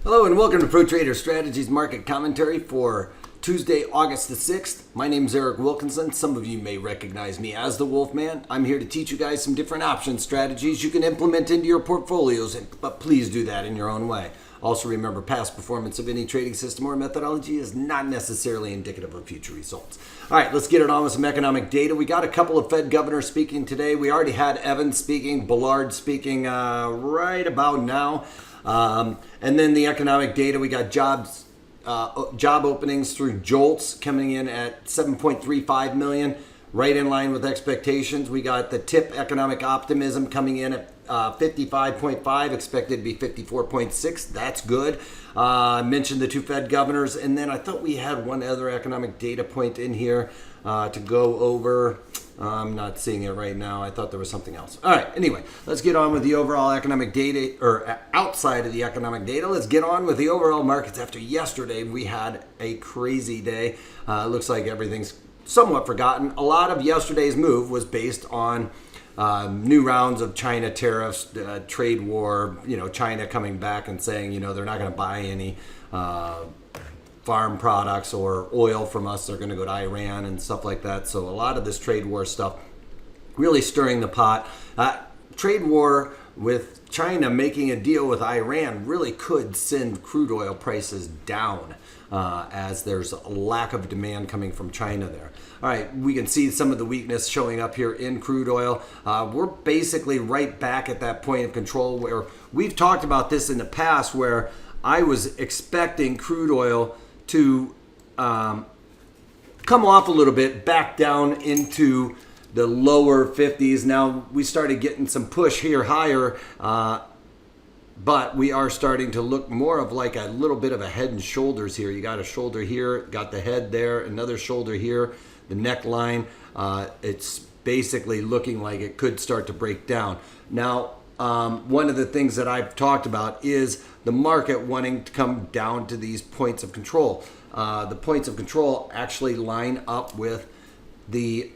Hello and welcome to Pro Trader Strategies Market Commentary for Tuesday, August the 6th. My name is Eric Wilkinson. Some of you may recognize me as the Wolfman. I'm here to teach you guys some different option strategies you can implement into your portfolios, but please do that in your own way. Also remember, past performance of any trading system or methodology is not necessarily indicative of future results. All right, let's get it on with some economic data. We got a couple of Fed governors speaking today. We already had Evans speaking, Bullard speaking right about now. And then the economic data, we got job openings through JOLTS coming in at 7.35 million, right in line with expectations. We got the TIP economic optimism coming in at 55.5, expected to be 54.6. That's good. I mentioned the two Fed governors, and then I thought we had one other economic data point in here to go over. I'm not seeing it right now. I thought there was something else. All right, anyway, let's get on with the overall economic data, or outside of the economic data, let's get on with the overall markets. After yesterday, we had a crazy day. It looks like everything's somewhat forgotten. A lot of yesterday's move was based on new rounds of China tariffs, trade war, China coming back and saying, they're not going to buy any farm products or oil from us. They're going to go to Iran and stuff like that. So a lot of this trade war stuff really stirring the pot. Trade war with China making a deal with Iran really could send crude oil prices down as there's a lack of demand coming from China there. All right, we can see some of the weakness showing up here in crude oil. We're basically right back at that point of control where we've talked about this in the past, where I was expecting crude oil to come off a little bit, back down into the lower 50s. Now we started getting some push here higher, but we are starting to look more of like a little bit of a head and shoulders here. You got a shoulder here, got the head there, another shoulder here, the neckline. It's basically looking like it could start to break down. Now, one of the things that I've talked about is the market wanting to come down to these points of control. The points of control actually line up with the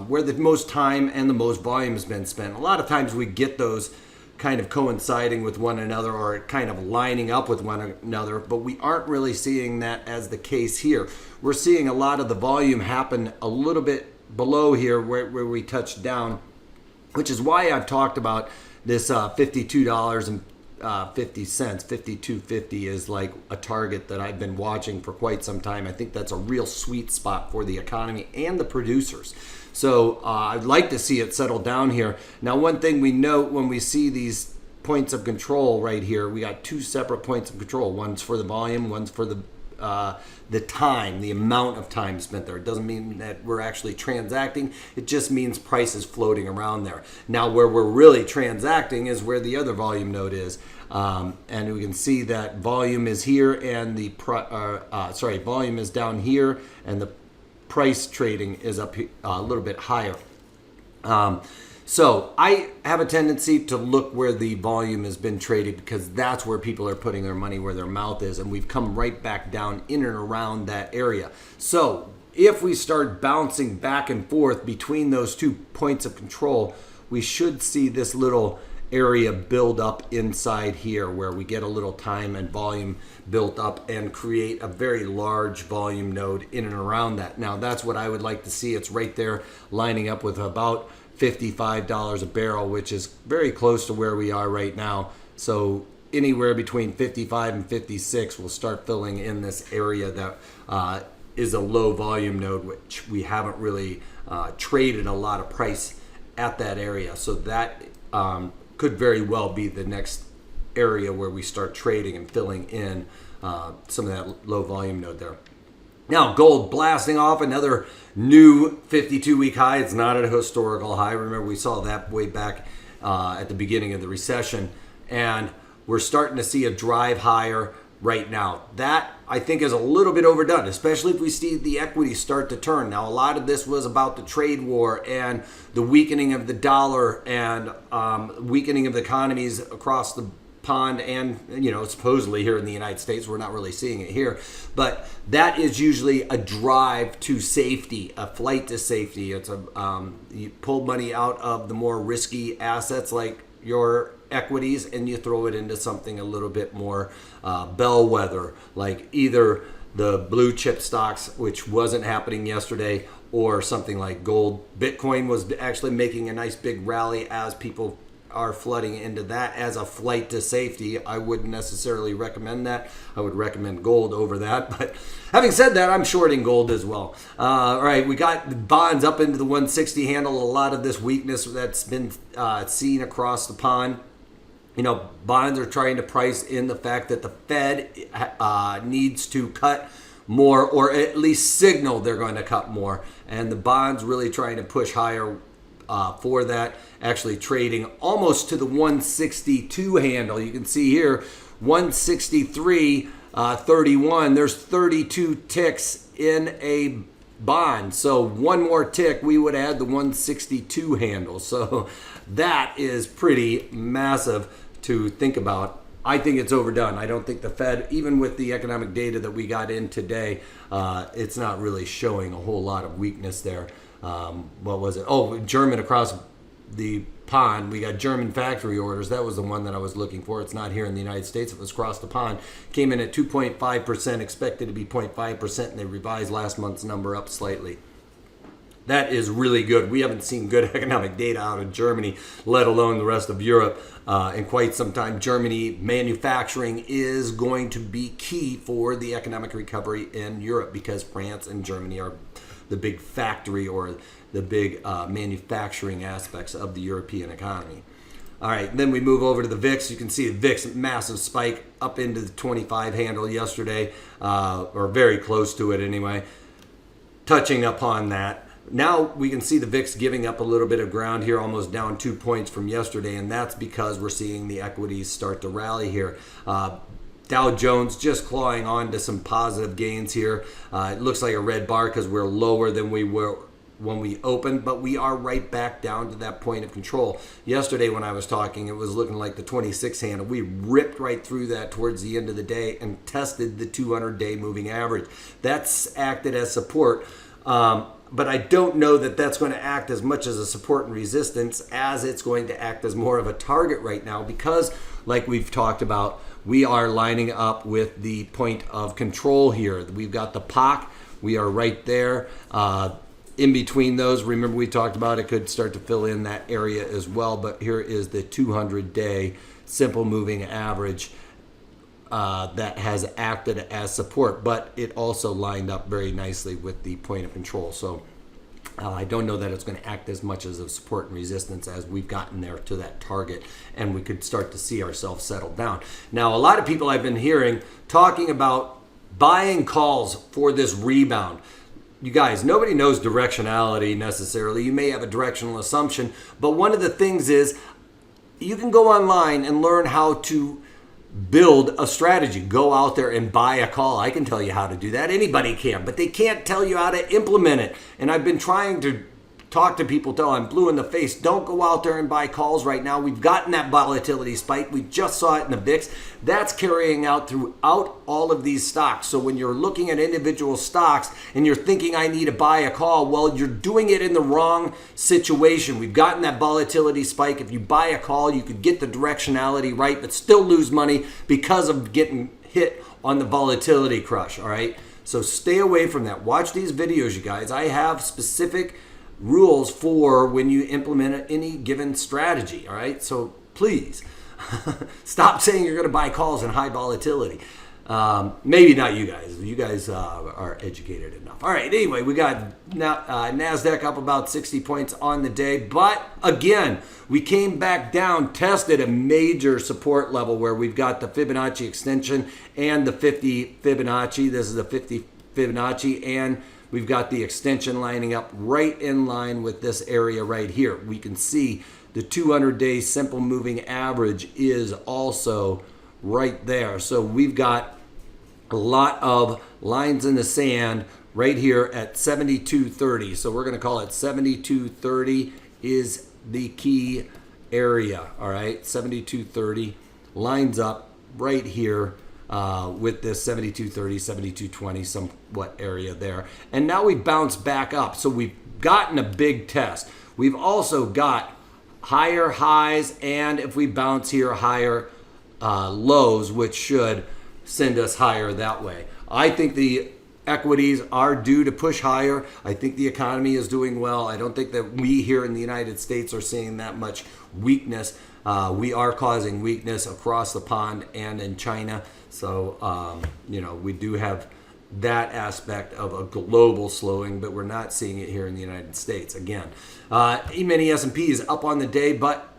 where the most time and the most volume has been spent. A lot of times we get those kind of coinciding with one another or kind of lining up with one another, but we aren't really seeing that as the case here. We're seeing a lot of the volume happen a little bit below here where we touched down, which is why I've talked about this $52.50, $52.50 is like a target that I've been watching for quite some time. I think that's a real sweet spot for the economy and the producers. So I'd like to see it settle down here. Now, one thing we note when we see these points of control right here, we got two separate points of control. One's for the volume, one's for the time, the amount of time spent there. It doesn't mean that we're actually transacting. It just means price is floating around there. Now, where we're really transacting is where the other volume node is. And we can see that volume is here and the volume is down here and the price trading is up here, a little bit higher. So I have a tendency to look where the volume has been traded because that's where people are putting their money where their mouth is, and we've come right back down in and around that area. So if we start bouncing back and forth between those 2 points of control, we should see this little area build up inside here where we get a little time and volume built up and create a very large volume node in and around that. Now that's what I would like to see. It's right there lining up with about $55 a barrel, which is very close to where we are right now. So anywhere between 55 and 56 will start filling in this area that is a low volume node, which we haven't really traded a lot of price at that area. So that could very well be the next area where we start trading and filling in some of that low volume node there. Now, gold blasting off another new 52-week high. It's not at a historical high. Remember, we saw that way back at the beginning of the recession. And we're starting to see a drive higher right now. That, I think, is a little bit overdone, especially if we see the equity start to turn. Now, a lot of this was about the trade war and the weakening of the dollar and weakening of the economies across the pond and, supposedly here in the United States. We're not really seeing it here. But that is usually a drive to safety, a flight to safety. It's you pull money out of the more risky assets like your equities and you throw it into something a little bit more bellwether, like either the blue chip stocks, which wasn't happening yesterday, or something like gold. Bitcoin was actually making a nice big rally as people are flooding into that as a flight to safety. I wouldn't necessarily recommend that. I would recommend gold over that. But having said that, I'm shorting gold as well. All right, we got the bonds up into the 160 handle. A lot of this weakness that's been seen across the pond. You know, bonds are trying to price in the fact that the Fed needs to cut more, or at least signal they're going to cut more. And the bonds really trying to push higher for that, actually trading almost to the 162 handle. You can see here, 163.31. There's 32 ticks in a bond. So one more tick, we would add the 162 handle. So that is pretty massive to think about. I think it's overdone. I don't think the Fed, even with the economic data that we got in today, it's not really showing a whole lot of weakness there. What was it? Oh, German across the pond. We got German factory orders. That was the one that I was looking for. It's not here in the United States. It was across the pond. Came in at 2.5%, expected to be 0.5%, and they revised last month's number up slightly. That is really good. We haven't seen good economic data out of Germany, let alone the rest of Europe, in quite some time. Germany manufacturing is going to be key for the economic recovery in Europe, because France and Germany are the big factory or the big manufacturing aspects of the European economy. All right, then we move over to the VIX. You can see the VIX, massive spike up into the 25 handle yesterday, or very close to it anyway, touching upon that. Now we can see the VIX giving up a little bit of ground here, almost down 2 points from yesterday, and that's because we're seeing the equities start to rally here. Dow Jones just clawing on to some positive gains here. It looks like a red bar because we're lower than we were when we opened, but we are right back down to that point of control. Yesterday when I was talking, it was looking like the 26 handle. We ripped right through that towards the end of the day and tested the 200-day moving average. That's acted as support. But I don't know that that's going to act as much as a support and resistance as it's going to act as more of a target right now, because like we've talked about, we are lining up with the point of control here. We've got the POC. We are right there. In between those, remember we talked about it could start to fill in that area as well, but here is the 200-day simple moving average that has acted as support, but it also lined up very nicely with the point of control. So I don't know that it's going to act as much as a support and resistance as we've gotten there to that target, and we could start to see ourselves settle down. Now, a lot of people I've been hearing talking about buying calls for this rebound. You guys, nobody knows directionality necessarily. You may have a directional assumption, but one of the things is you can go online and learn how to build a strategy. Go out there and buy a call. I can tell you how to do that. Anybody can, but they can't tell you how to implement it. And I've been trying to talk to people till I'm blue in the face. Don't go out there and buy calls right now. We've gotten that volatility spike. We just saw it in the VIX. That's carrying out throughout all of these stocks. So when you're looking at individual stocks and you're thinking I need to buy a call, well, you're doing it in the wrong situation. We've gotten that volatility spike. If you buy a call, you could get the directionality right, but still lose money because of getting hit on the volatility crush, all right? So stay away from that. Watch these videos, you guys. I have specific rules for when you implement any given strategy, all right? So please stop saying you're going to buy calls in high volatility. Maybe not you guys. You guys are educated enough. All right, anyway, we got NASDAQ up about 60 points on the day. But again, we came back down, tested a major support level where we've got the Fibonacci extension and the 50 Fibonacci. This is the 50 Fibonacci, and we've got the extension lining up right in line with this area right here. We can see the 200-day simple moving average is also right there. So we've got a lot of lines in the sand right here at 72.30. So we're going to call it 72.30 is the key area. All right, 72.30 lines up right here with this 72.30, 72.20 somewhat area there. And now we bounce back up. So we've gotten a big test. We've also got higher highs, and if we bounce here, higher lows, which should send us higher that way. I think the equities are due to push higher. I think the economy is doing well. I don't think that we here in the United States are seeing that much weakness. We are causing weakness across the pond and in China. So, we do have that aspect of a global slowing, but we're not seeing it here in the United States. Again, E-mini S&P is up on the day, but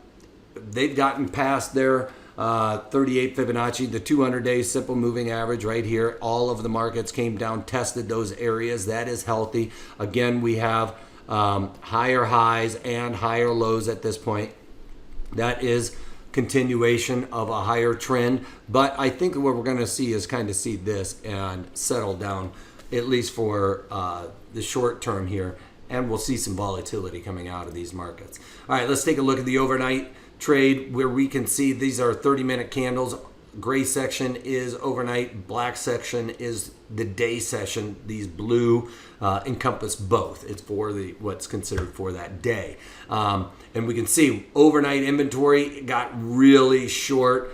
they've gotten past their 38 Fibonacci, the 200-day simple moving average right here. All of the markets came down, tested those areas. That is healthy. Again, we have higher highs and higher lows at this point. That is continuation of a higher trend. But I think what we're going to see is kind of see this and settle down, at least for the short term here. And we'll see some volatility coming out of these markets. All right, let's take a look at the overnight trade, where we can see these are 30-minute candles. Gray section is overnight, black section is the day session. These blue encompass both. It's for what's considered for that day. And we can see overnight inventory got really short.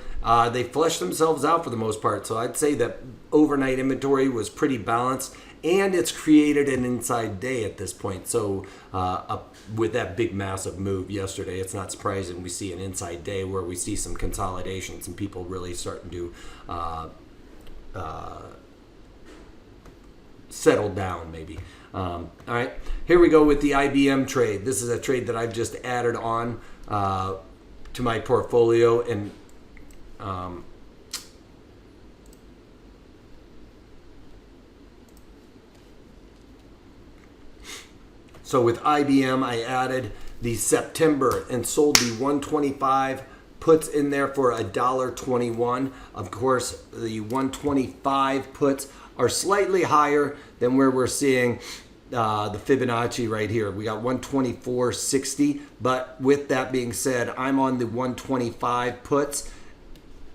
They flushed themselves out for the most part. So I'd say that overnight inventory was pretty balanced, and it's created an inside day at this point. So with that big massive move yesterday, it's not surprising we see an inside day where we see some consolidation, some people really starting to settle down maybe. All right, here we go with the IBM trade. This is a trade that I've just added on to my portfolio, and so with IBM, I added the September and sold the 125 puts in there for $1.21. Of course, the 125 puts are slightly higher than where we're seeing the Fibonacci right here. We got 124.60, but with that being said, I'm on the 125 puts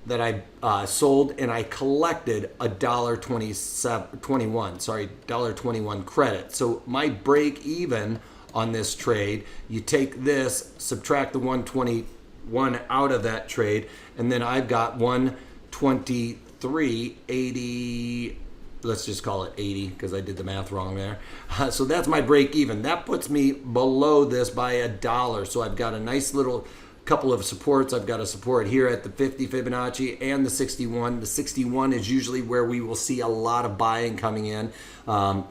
that I sold, and I collected $1.21 credit. So my break even on this trade, you take this, subtract the 121 out of that trade, and then I've got 123.80. Let's just call it 80 because I did the math wrong there. So that's my break even. That puts me below this by $1. So I've got a nice little couple of supports. I've got a support here at the 50 Fibonacci and the 61. The 61 is usually where we will see a lot of buying coming in.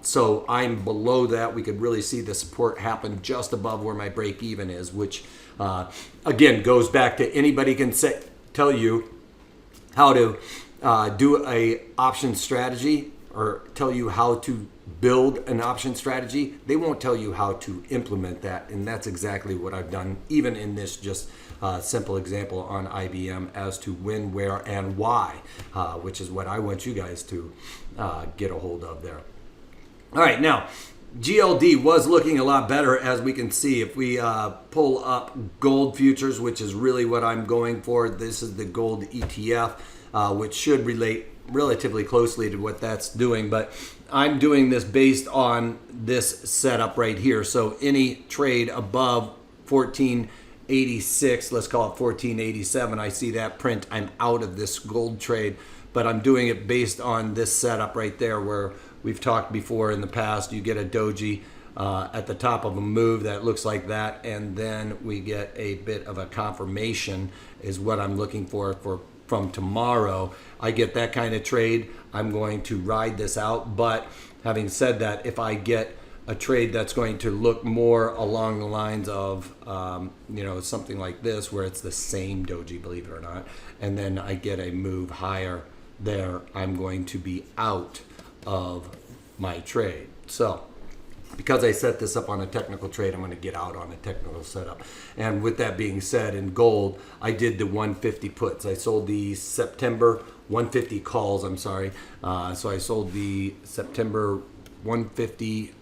So I'm below that. We could really see the support happen just above where my break even is, which again goes back to anybody can tell you how to do a option strategy or tell you how to build an option strategy. They won't tell you how to implement that, and that's exactly what I've done, even in this just simple example on IBM as to when, where, and why, which is what I want you guys to get a hold of there. All right, now GLD was looking a lot better, as we can see. If we pull up gold futures, which is really what I'm going for, this is the gold ETF, which should relate relatively closely to what that's doing, but I'm doing this based on this setup right here. So any trade above 1486, let's call it 1487, I see that print, I'm out of this gold trade, but I'm doing it based on this setup right there, where we've talked before in the past. You get a doji at the top of a move that looks like that, and then we get a bit of a confirmation is what I'm looking for from tomorrow. I get that kind of trade, I'm going to ride this out. But having said that, if I get a trade that's going to look more along the lines of something like this, where it's the same doji, believe it or not, and then I get a move higher there, I'm going to be out of my trade. So because I set this up on a technical trade, I'm going to get out on a technical setup. And with that being said, in gold, I did the 150 puts. I sold the September 150 calls, I'm sorry. So I sold the September 150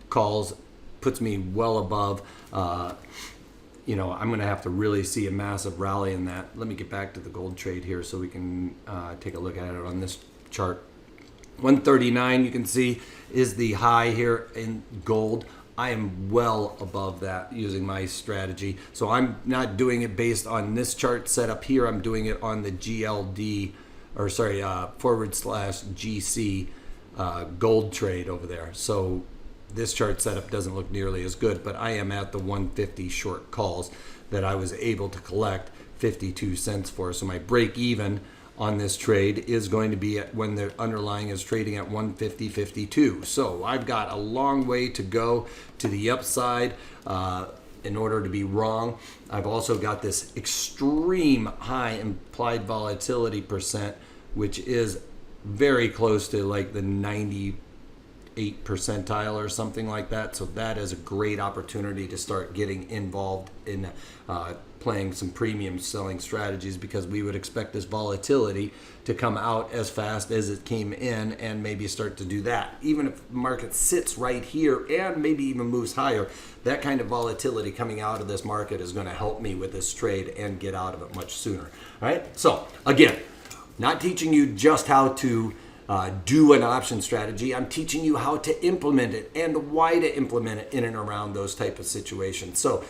calls, puts me well above. I'm going to have to really see a massive rally in that. Let me get back to the gold trade here so we can take a look at it on this chart. 139, you can see, is the high here in gold. I am well above that using my strategy. So I'm not doing it based on this chart setup here. I'm doing it on the GLD, or sorry, /GC gold trade over there. So this chart setup doesn't look nearly as good, but I am at the 150 short calls that I was able to collect 52 cents for. So my break even on this trade is going to be at when the underlying is trading at 150.52. So I've got a long way to go to the upside in order to be wrong. I've also got this extreme high implied volatility percent, which is very close to like the 98 percentile or something like that. So that is a great opportunity to start getting involved in playing some premium selling strategies, because we would expect this volatility to come out as fast as it came in and maybe start to do that. Even if the market sits right here and maybe even moves higher, that kind of volatility coming out of this market is going to help me with this trade and get out of it much sooner. All right. So again, not teaching you just how to do an option strategy. I'm teaching you how to implement it and why to implement it in and around those type of situations. So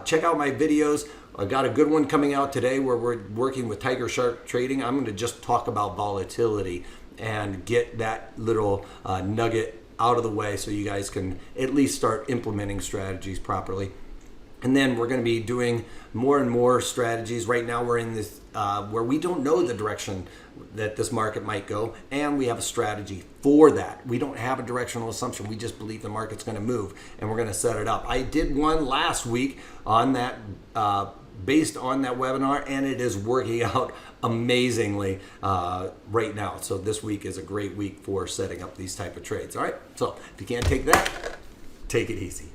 check out my videos. I got a good one coming out today where we're working with Tiger Shark Trading. I'm going to just talk about volatility and get that little nugget out of the way so you guys can at least start implementing strategies properly. And then we're going to be doing more and more strategies. Right now we're in this where we don't know the direction that this market might go, and we have a strategy for that. We don't have a directional assumption. We just believe the market's going to move, and we're going to set it up. I did one last week on that, based on that webinar, and it is working out amazingly right now. So this week is a great week for setting up these type of trades. All right. So if you can't take that, take it easy.